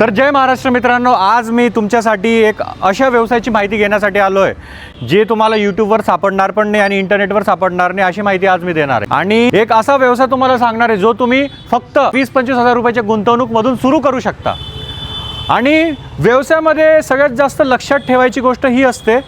तर जय महाराष्ट्र मित्रांनो, आज मी तुमच्यासाठी एक अशा व्यवसायाची माहिती घेण्यासाठी आलो आहे जे तुम्हाला यूट्यूबवर सापडणार पण नाही आणि इंटरनेटवर सापडणार नाही, अशी माहिती आज मी देणार आहे। आणि एक असा व्यवसाय तुम्हाला सांगणार आहे जो तुम्ही फक्त 20-25 हजार रुपयाच्या गुंतवणूकमधून सुरू करू शकता। आणि व्यवसायामध्ये सगळ्यात जास्त लक्षात ठेवायची गोष्ट ही असते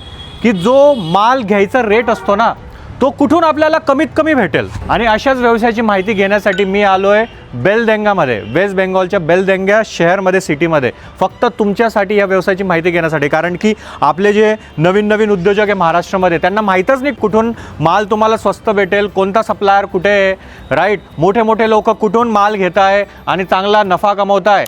की जो माल घ्यायचा रेट असतो ना, तो कुठून आपल्याला कमीत कमी भेटेल। आणि अशाच व्यवसायाची माहिती घेण्यासाठी मी आलो आहे बेलदंगामध्ये, वेस्ट बेंगॉलच्या बेलदंगा शहरमध्ये, सिटीमध्ये, फक्त तुमच्यासाठी या व्यवसायाची माहिती घेण्यासाठी। कारण की आपले जे नवीन नवीन उद्योजक आहे महाराष्ट्रामध्ये, त्यांना माहीतच नाही कुठून माल तुम्हाला स्वस्त भेटेल, कोणता सप्लायर कुठे आहे, राईट। मोठे मोठे लोक कुठून माल घेत आहे आणि चांगला नफा कमवत आहे।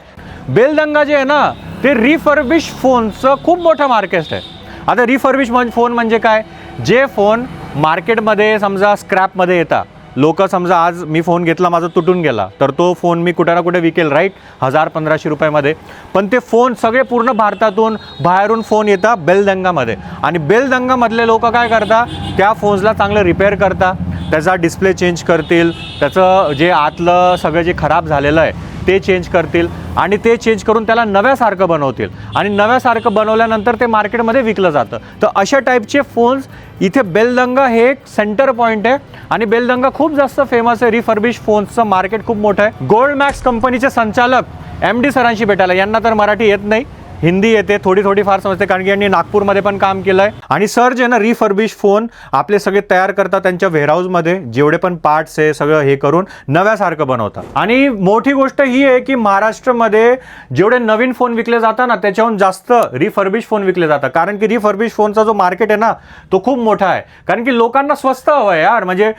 बेलदंगा जे आहे ना, ते रिफर्बिश फोनचं खूप मोठं मार्केट आहे। आता रिफर्बिश फोन म्हणजे काय? जे फोन मार्केटमध्ये समजा स्क्रॅपमध्ये येतात, लोक समजा आज मी फोन घेतला, माझा तुटून गेला, तर तो फोन मी कुठे ना कुठे विकेल, राईट, 1000-1500 रुपयामध्ये। पण ते फोन सगळे पूर्ण भारतातून बाहेरून फोन येतात बेलदंगामध्ये, आणि बेलदंगामधले लोक काय करतात, त्या फोन्सला चांगलं रिपेअर करतात, त्याचा डिस्प्ले चेंज करतील, त्याचं जे आतलं सगळं जे खराब झालेलं आहे ते चेंज करतील, आणि ते चेंज करून त्याला नव्यासारखं बनवतील, आणि नव्यासारखं बनवल्यानंतर ते मार्केटमध्ये विकलं जातं। तर अशा टाईपचे फोन्स इथे बेलदंगा हे एक सेंटर पॉईंट आहे, आणि बेलदंगा खूप जास्त फेमस आहे। रिफर्बिश फोन्सचं मार्केट खूप मोठं आहे। गोल्ड मॅक्स कंपनीचे संचालक MD सरांशी भेटायला, यांना तर मराठी येत नाही, हिंदी येते, थोडी फार समजते, कारण की यांनी नागपूरमध्ये पण काम केलं आहे। आणि सर जे ना रिफर्बिश फोन आपले सगळे तयार करतात त्यांच्या वेअरहाऊसमध्ये, जेवढे पण पार्ट्स आहे सगळं हे करून नव्यासारखं बनवतात। आणि मोठी गोष्ट ही आहे की महाराष्ट्रामध्ये जेवढे नवीन फोन विकले जातात ना, त्याच्याहून जास्त रिफर्बिश फोन विकले जातात। कारण की रिफर्बिश फोनचा जो मार्केट आहे ना, तो खूप मोठा आहे। कारण की लोकांना स्वस्त हवं आहे यार। म्हणजे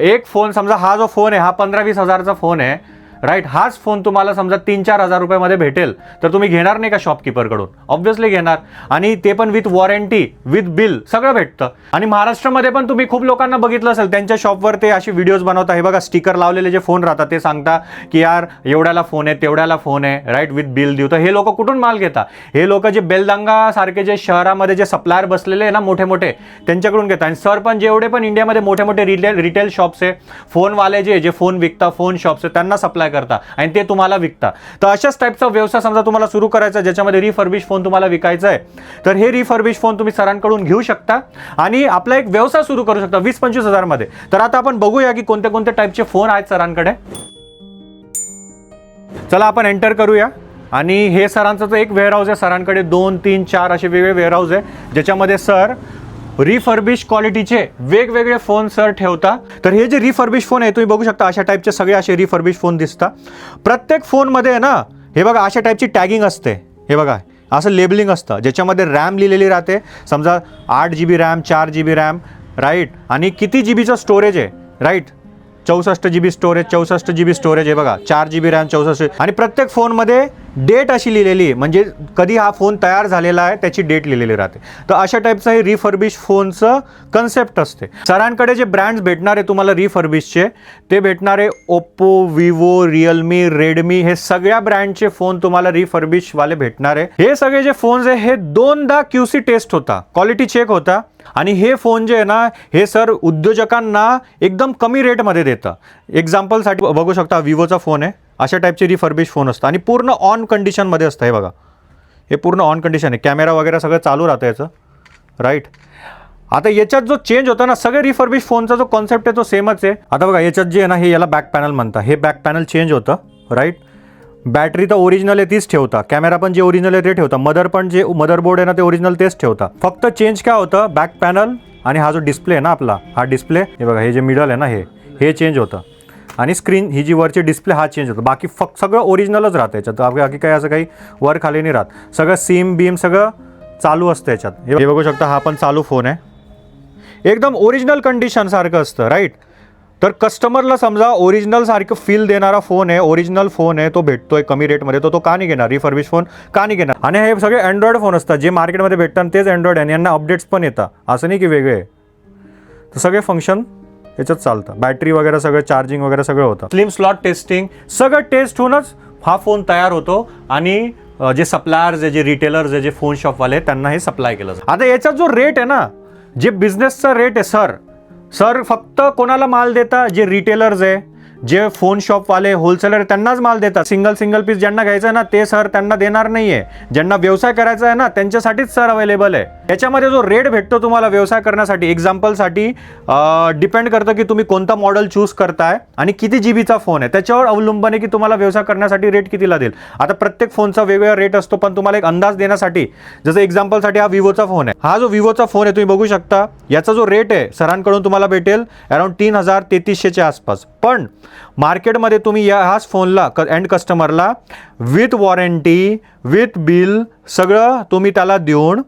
एक फोन समजा, हा जो फोन आहे हा 15-20 हजारचा फोन आहे, राईट। हाच फोन तुम्हाला समजा 3-4 हजार रुपयामध्ये भेटेल, तर तुम्ही घेणार नाही का शॉपकीपरकडून? ऑब्व्हियसली घेणार, आणि ते पण विथ वॉरंटी, विथ बिल, सगळं भेटतं। आणि महाराष्ट्रामध्ये पण तुम्ही खूप लोकांना बघितलं असेल, त्यांच्या शॉपवर ते अशी व्हिडिओज बनवतात, हे बघा स्टिकर लावलेले जे फोन राहतात, ते सांगतात की यार एवढ्याला फोन आहे, तेवढ्याला फोन आहे, राईट, विथ बिल देऊ। तर हे लोक कुठून माल घेतात? हे लोक जे बेलदंगा सारखे जे शहरामध्ये जे सप्लायर बसलेले आहे ना मोठे मोठे, त्यांच्याकडून घेतात। आणि सर पण जेवढे पण इंडियामध्ये मोठे मोठे रिटेल शॉप्स आहे, फोनवाले जे फोन विकतात, फोन शॉप्स आहे, त्यांना सप्लाय करता आणि ते तुम्हाला विकता। तर अशाच टाईपचा व्यवसाय समजा तुम्हाला सुरू करायचा, ज्याच्यामध्ये रिफर्बिश फोन तुम्हाला विकायचा आहे, तर हे रिफर्बिश फोन तुम्ही सरांकडून घेऊ शकता आणि आपला एक व्यवसाय सुरू करू शकता 20-25 हजारमध्ये। तर आता आपण बघूया की कोणते कोणते टाईपचे फोन आहेत सरांकडे। चला आपण एंटर करूया। आणि हे सरांचं तर एक वेअरहाऊस आहे, सरांकडे 2, 3, 4 असे वेगवेगळे वेअरहाऊस आहे, ज्याच्यामध्ये सर रिफर्बिश क्वालिटीचे वेगवेगळे फोन सर ठेवता। तर हे जे रिफर्बिश फोन आहे तुम्ही बघू शकता, अशा टाईपचे सगळे असे रिफर्बिश फोन दिसतात। प्रत्येक फोनमध्ये आहे ना, हे बघा अशा टाईपची टॅगिंग असते, हे बघा असं लेबलिंग असतं, ज्याच्यामध्ये रॅम लिहिलेली राहते, समजा 8 GB RAM, 4 GB RAM, right, आणि किती जीबीचं स्टोरेज आहे, right, 64 GB storage, 64 GB storage आहे बघा, 4 GB रॅम, 64। आणि प्रत्येक फोनमध्ये डेट अशी लिहिलेली आहे, म्हणजे कधी हा फोन तयार झालेला आहे त्याची डेट लिहिलेली राहते। तर अशा टाईपचं हे रिफर्बिश फोनचं कन्सेप्ट असते। सरांकडे जे ब्रँड्स भेटणार आहे तुम्हाला रिफर्बिशचे, ते भेटणार आहे ओप्पो, विवो, रिअलमी, रेडमी, हे सगळ्या ब्रँडचे फोन तुम्हाला रिफर्बिशवाले भेटणार आहे। हे सगळे जे फोन्स आहे हे 2दा QC टेस्ट होता, क्वालिटी चेक होता, आणि हे फोन जे आहे ना, हे सर उद्योजकांना एकदम कमी रेटमध्ये देतं। एक्झाम्पलसाठी बघू शकता, विवोचा फोन आहे, अशा टाईपचे रिफर्बिश फोन असतं आणि पूर्ण ऑन कंडिशनमध्ये असतं। हे बघा, हे पूर्ण ऑन कंडिशन आहे, कॅमेरा वगैरे सगळं चालू राहतं याचं, राईट। आता याच्यात जो चेंज होता ना, सगळे रिफर्बिश फोनचा जो कॉन्सेप्ट आहे तो सेमच आहे। आता बघा याच्यात जे आहे ना, हे याला बॅक पॅनल म्हणतात, हे बॅक पॅनल चेंज होतं, राईट। बॅटरी तर ओरिजिनल आहे तीच ठेवता, कॅमेरा पण जे ओरिजिनल आहे ते ठेवता, मदरबोर्ड आहे ना ते ओरिजिनल तेच ठेवता। फक्त चेंज काय होतं, बॅक पॅनल आणि हा जो डिस्प्ले आहे ना आपला, हा डिस्प्ले, हे बघा हे जे मिडल आहे ना, हे चेंज होतं, आणि स्क्रीन ही जी वरची डिस्प्ले हा चेंज होतो। बाकी फक्त सगळं ओरिजिनलच राहतं याच्यात, बाकी काही असं काही वर खाली नाही राहत, सगळं सिम बीम सगळं चालू असतं याच्यात। हे बघू शकता, हा पण चालू फोन आहे, एकदम ओरिजिनल कंडिशन सारखं असतं, राईट। तर कस्टमरला समजा ओरिजिनल सारखं फील देणारा फोन आहे, ओरिजिनल फोन आहे, तो भेटतोय कमी रेटमध्ये, तो का नाही घेणार? रिफर्बिश फोन का नाही घेणार? आणि हे सगळे अँड्रॉइड फोन असतात, जे मार्केटमध्ये भेटतात तेच अँड्रॉइड आहे, आणि यांना अपडेट्स पण येतात, असं नाही की वेगळे। तर सगळे फंक्शन याच्यात चालतं, बॅटरी वगैरे सगळं, चार्जिंग वगैरे सगळं होतं। स्लिम स्लॉट टेस्टिंग सगळं टेस्ट होऊनच हा फोन तयार होतो, आणि जे सप्लायर्स आहे, जे रिटेलर्स आहे, जे फोन शॉपवाले, त्यांना हे सप्लाय केलं जातं। आता याचा जो रेट आहे ना, जे बिझनेसचा रेट आहे सर फक्त कोणाला माल देता? जे रिटेलर्स आहे, जे फोन शॉपवाले होलसेलर त्यांनाच माल देतात. सिंगल पीस ज्यांना घ्यायचं आहे ना ते सर त्यांना देणार नाहीये. ज्यांना व्यवसाय करायचा आहे ना त्यांच्यासाठीच सर अवेलेबल आहे. याच्यामध्ये जो रेट भेटतो तुम्हाला व्यवसाय करण्यासाठी, एक्झाम्पलसाठी डिपेंड करतं की तुम्ही कोणता मॉडेल चूज करताय आणि किती जीबीचा फोन आहे, त्याच्यावर अवलंबन आहे की तुम्हाला व्यवसाय करण्यासाठी रेट कितीला देईल. आता प्रत्येक फोनचा वेगवेगळा रेट असतो, पण तुम्हाला एक अंदाज देण्यासाठी, जसं एक्झाम्पलसाठी हा विवोचा फोन आहे. हा जो विवोचा फोन आहे तुम्ही बघू शकता, याचा जो रेट आहे सरांकडून तुम्हाला भेटेल अराउंड 3,000-3,300च्या आसपास. पण मार्केटमध्ये तुम्ही ह्याच फोनला एंड कस्टमरला विथ वॉरंटी विथ बिल सगळं तुम्ही त्याला देऊन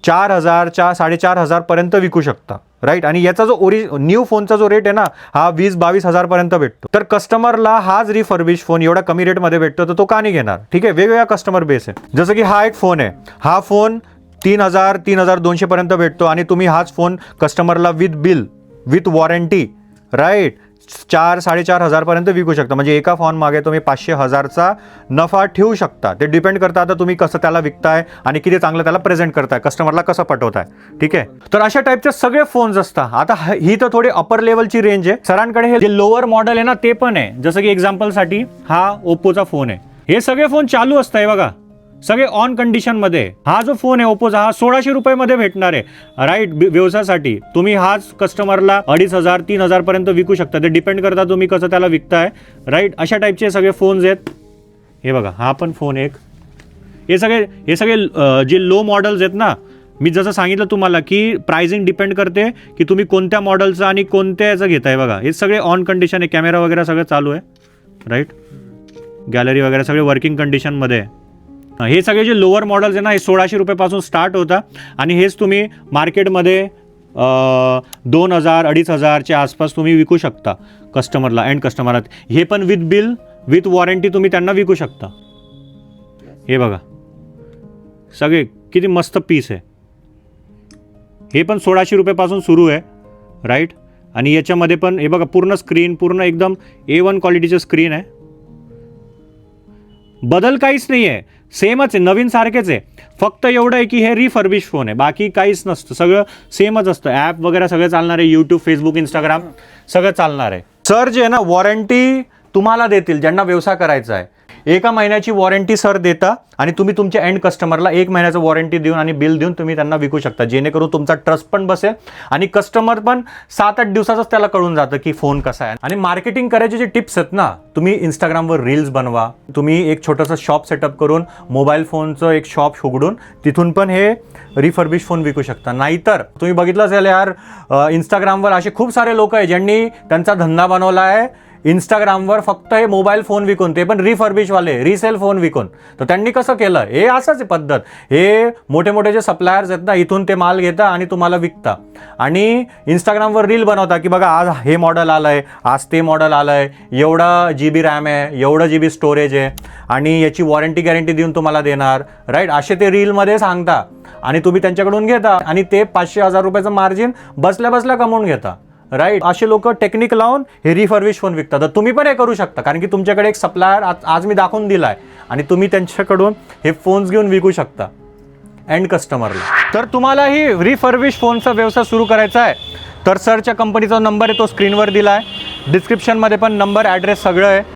4,000 4,500 पर्यंत विकू शकता. राईट. आणि याचा जो न्यू फोनचा जो रेट आहे ना हा 20-22 हजारपर्यंत भेटतो. तर कस्टमरला हाच रिफर्बिश फोन एवढा कमी रेटमध्ये भेटतो तर तो का नाही घेणार. ठीक आहे, वेगवेगळ्या कस्टमर बेस आहे. जसं की हा एक फोन आहे, हा फोन 3,000-3,200 पर्यंत भेटतो आणि तुम्ही हाच फोन कस्टमरला with bill with warranty right 4-4,500 हजारपर्यंत विकू शकता. म्हणजे एका फोन मागे तुम्ही 500,000चा नफा ठेवू शकता. ते डिपेंड करतं आता तुम्ही कसं त्याला विकताय आणि किती चांगलं त्याला प्रेझेंट करताय, कस्टमरला कसं पटवताय. ठीक आहे, तर अशा टाईपचे सगळे फोन्स असतात. आता ही तर थोडी अपर लेवलची रेंज आहे. सरांकडे हे जे लोअर मॉडेल आहे ना ते पण आहे. जसं की एक्झाम्पलसाठी हा ओप्पोचा फोन आहे. हे सगळे फोन चालू असतं आहे बघा, सगळे ऑन कंडिशनमध्ये. हा जो फोन आहे ओप्पोचा हा 1,600 रुपयामध्ये भेटणार आहे. राईट. व्यवसायासाठी तुम्ही हाच कस्टमरला 2,500-3,000 पर्यंत विकू शकता. ते डिपेंड करता तुम्ही कसं त्याला विकताय. राईट. अशा टाईपचे सगळे फोन्स आहेत. हे बघा हा पण फोन एक. हे सगळे जे लो मॉडेल्स आहेत ना, मी जसं सांगितलं तुम्हाला की प्राइसिंग डिपेंड करते की तुम्ही कोणत्या मॉडेलचं आणि कोणत्या याचं घेताय. बघा हे सगळे ऑन कंडिशन आहे, कॅमेरा वगैरे सगळं चालू आहे. राईट. गॅलरी वगैरे सगळे वर्किंग कंडिशनमध्ये आहे. हे सगळे जे लोअर मॉडेल्स आहे ना हे 1,600 रुपयापासून स्टार्ट होता आणि हेच तुम्ही मार्केटमध्ये 2,000-2,500च्या आसपास तुम्ही विकू शकता कस्टमरला, एंड कस्टमरला. हे पण विथ बिल विथ वॉरंटी तुम्ही त्यांना विकू शकता. हे बघा सगळे किती मस्त पीस आहे. हे पण 1,600 रुपयापासून सुरू आहे. राईट. आणि याच्यामध्ये पण हे बघा पूर्ण स्क्रीन, पूर्ण एकदम A1 क्वालिटीचं स्क्रीन आहे. बदल काहीच नाही आहे, सेमच आहे, नवीन सारखेच आहे. फक्त एवढं आहे की हे रिफर्बिश फोन आहे, बाकी काहीच नसतं, सगळं सेमच असतं. ॲप वगैरे सगळं चालणार आहे, यूट्यूब, फेसबुक, इंस्टाग्राम सगळं चालणार आहे. सर जे आहे ना वॉरंटी तुम्हाला देतील ज्यांना व्यवसाय करायचा आहे. 1 महिन्याची वॉरंटी सर देता आणि तुम्ही तुमच्या एंड कस्टमरला 1 महिन्याचं वॉरंटी देऊन आणि बिल देऊन तुम्ही त्यांना विकू शकता, जेणेकरून तुमचा ट्रस्ट पण बसेल आणि कस्टमर पण 7-8 दिवसातच त्याला कळून जातं की फोन कसा आहे. आणि मार्केटिंग करायचे जे टिप्स आहेत ना, तुम्ही इंस्टाग्रामवर रील्स बनवा, तुम्ही एक छोटंसं शॉप सेटअप करून मोबाईल फोनचं एक शॉप उघडून तिथून पण हे रिफर्बिश फोन विकू शकता. नाहीतर तुम्ही बघितलं असेल यार इंस्टाग्रामवर असे खूप सारे लोक आहे ज्यांनी त्यांचा धंदा बनवला आहे इंस्टाग्रामवर फक्त हे मोबाईल फोन विकून, ते पण रिफर्बिशवाले रिसेल फोन विकून. तर त्यांनी कसं केलं, हे असंच आहे पद्धत. हे मोठे मोठे जे सप्लायर्स आहेत ना इथून ते माल घेता आणि तुम्हाला विकता आणि इंस्टाग्रामवर रील बनवता की बघा आज हे मॉडेल आलं आहे, आज ते मॉडेल आलं आहे, एवढा GB रॅम आहे, एवढं GB स्टोरेज आहे आणि याची वॉरंटी गॅरंटी देऊन तुम्हाला देणार. राईट. असे ते रीलमध्ये सांगता आणि तुम्ही त्यांच्याकडून घेता आणि ते 500-1000 रुपयाचं मार्जिन बसल्या बसल्या कमवून घेता. राईट. असे लोक टेक्निक लावून हे रिफर्बिश फोन विकतात. तर तुम्ही पण हे करू शकता, कारण की तुमच्याकडे एक सप्लायर आज मी दाखवून दिला आहे आणि तुम्ही त्यांच्याकडून हे फोन्स घेऊन विकू शकता एंड कस्टमरला. तर तुम्हालाही रिफर्बिश फोनचा व्यवसाय सुरू करायचा आहे तर सरच्या कंपनीचा नंबर आहे तो स्क्रीनवर दिला आहे, डिस्क्रिप्शनमध्ये पण नंबर, ॲड्रेस सगळं आहे.